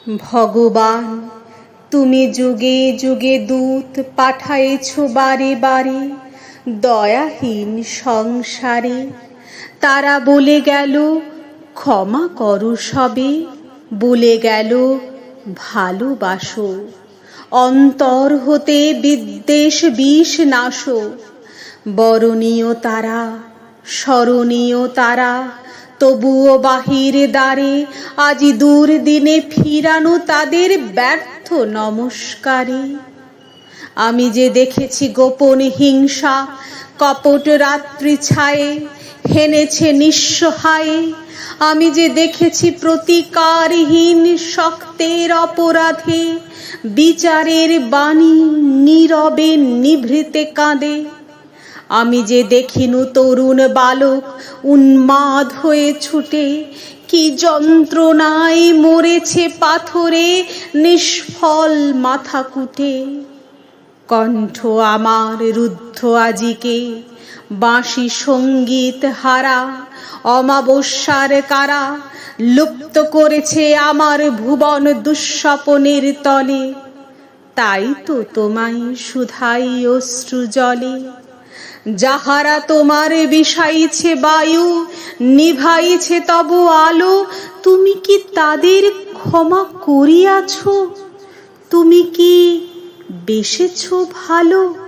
ভগবান, তুমি যুগে যুগে দূত পাঠায়েছ বারে বারে দয়াহীন সংসারে। তারা বলে গেল ক্ষমা করো সবে, বলে গেল ভালোবাসো, অন্তর হতে বিদ্বেষ বিষ নাশো। বরণীয় তারা, স্মরণীয় তারা, তবুও বাহির দ্বারে আজি দুর্দিনে ফিরানো তাদের ব্যর্থ নমস্কারে। আমি যে দেখেছি গোপন হিংসা কপট রাত্রি ছায়ে হেনেছে নিঃসহায়ে। আমি যে দেখেছি প্রতিকারহীন শক্তের অপরাধে বিচারের বাণী নীরবে নিভৃতে কাঁদে। আমি যে দেখিনু তরুণ বালক উন্মাদ হয়ে ছুটে কি যন্ত্রণায় মরেছে পাথরে নিষ্ফল মাথা কুটে। কণ্ঠ আমার রুদ্ধ আজিকে বাঁশি সঙ্গীত হারা অমাবস্যার কারা লুপ্ত করেছে আমার ভুবন দুঃস্বপনের তলে। তাই তো তোমায় শুধাই অশ্রু জলে। যাহারা তোমার বিষাইছে বায়ু নিভাইছে তব আলো, তুমি কি তাদের ক্ষমা করিয়াছ? তুমি কি বেসেছ ভালো?